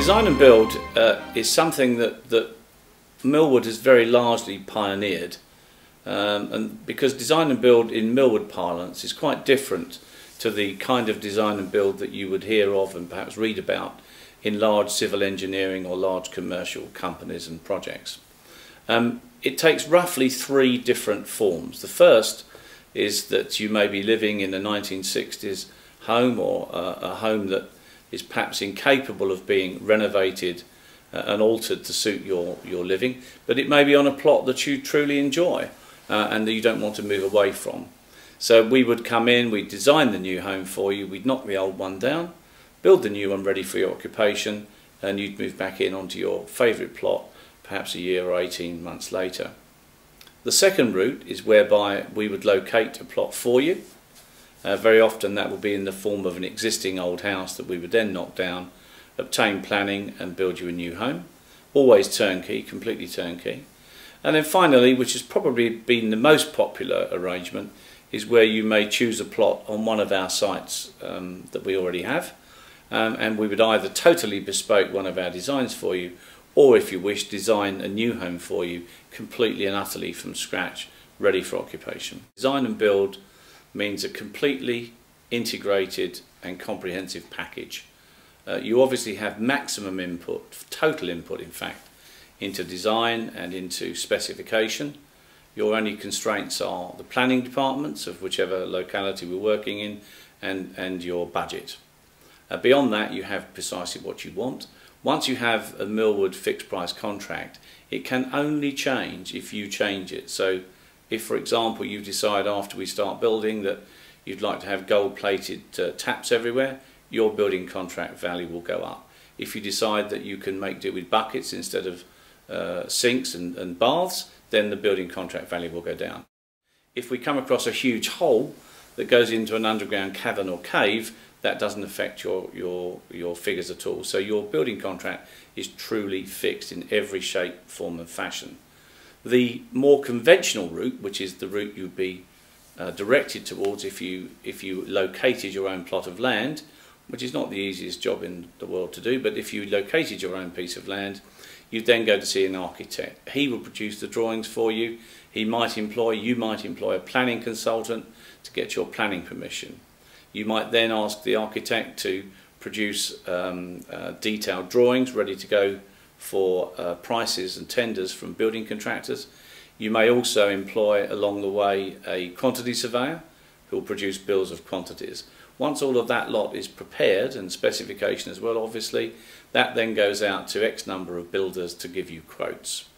Design and build is something that Millwood has very largely pioneered, and because design and build in Millwood parlance is quite different to the kind of design and build that you would hear of and perhaps read about in large civil engineering or large commercial companies and projects. It takes roughly three different forms. The first is that you may be living in a 1960s home, or a home that is perhaps incapable of being renovated and altered to suit your living, but it may be on a plot that you truly enjoy and that you don't want to move away from. So we would come in, we'd design the new home for you, we'd knock the old one down, build the new one ready for your occupation, and you'd move back in onto your favourite plot perhaps a year or 18 months later. The second route is whereby we would locate a plot for you. Very often that will be in the form of an existing old house that we would then knock down, obtain planning and build you a new home. Always turnkey, completely turnkey. And then finally, which has probably been the most popular arrangement, is where you may choose a plot on one of our sites that we already have, and we would either totally bespoke one of our designs for you, or if you wish, design a new home for you completely and utterly from scratch, ready for occupation. Design and build means a completely integrated and comprehensive package. You obviously have maximum input, total input in fact, into design and into specification. Your only constraints are the planning departments of whichever locality we're working in, and your budget. Beyond that, you have precisely what you want. Once you have a Millwood fixed price contract, it can only change if you change it. So if, for example, you decide after we start building that you'd like to have gold-plated taps everywhere, your building contract value will go up. If you decide that you can make do with buckets instead of sinks and baths, then the building contract value will go down. If we come across a huge hole that goes into an underground cavern or cave, that doesn't affect your figures at all. So your building contract is truly fixed in every shape, form and fashion. The more conventional route, which is the route you'd be directed towards if you located your own plot of land, which is not the easiest job in the world to do, but if you located your own piece of land, you'd then go to see an architect. He will produce the drawings for you. You might employ a planning consultant to get your planning permission. You might then ask the architect to produce detailed drawings ready to go for prices and tenders from building contractors. You may also employ along the way a quantity surveyor who will produce bills of quantities. Once all of that lot is prepared, and specification as well obviously, that then goes out to X number of builders to give you quotes.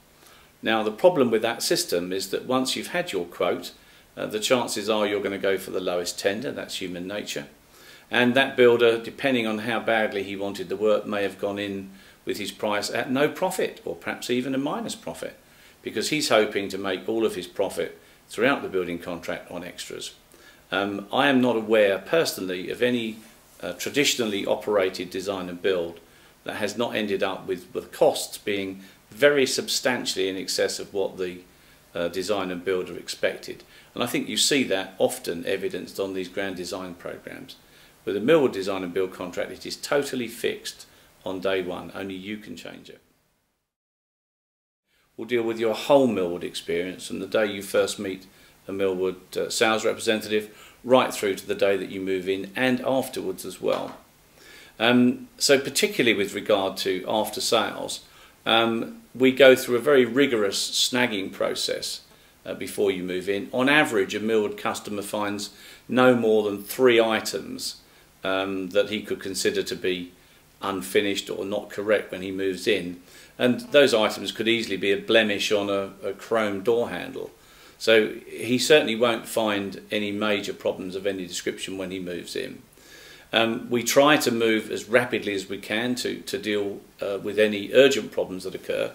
Now the problem with that system is that once you've had your quote, the chances are you're going to go for the lowest tender. That's human nature. And that builder, depending on how badly he wanted the work, may have gone in with his price at no profit, or perhaps even a minus profit, because he's hoping to make all of his profit throughout the building contract on extras. I am not aware personally of any traditionally operated design and build that has not ended up with costs being very substantially in excess of what the design and builder expected. And I think you see that often evidenced on these grand design programs. With a Millwood design and build contract, it is totally fixed on day one. Only you can change it. We'll deal with your whole Millwood experience from the day you first meet a Millwood sales representative right through to the day that you move in, and afterwards as well. So particularly with regard to after sales, we go through a very rigorous snagging process before you move in. On average, a Millwood customer finds no more than 3 items that he could consider to be unfinished or not correct when he moves in, and those items could easily be a blemish on a chrome door handle. So he certainly won't find any major problems of any description when he moves in. We try to move as rapidly as we can to deal with any urgent problems that occur.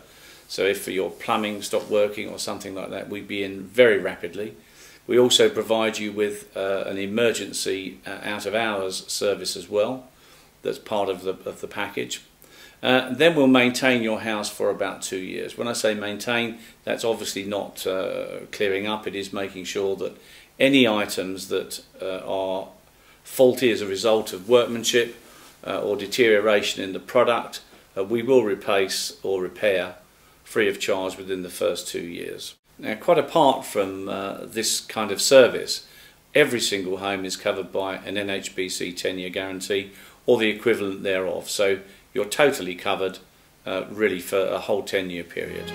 So if your plumbing stopped working or something like that, we'd be in very rapidly. We also provide you with an emergency out of hours service as well. That's part of the package. Then we'll maintain your house for about 2 years. When I say maintain, that's obviously not clearing up. It is making sure that any items that are faulty as a result of workmanship or deterioration in the product we will replace or repair free of charge within the first 2 years. Now, quite apart from this kind of service, every single home is covered by an NHBC 10-year guarantee or the equivalent thereof, so you're totally covered really for a whole 10-year period.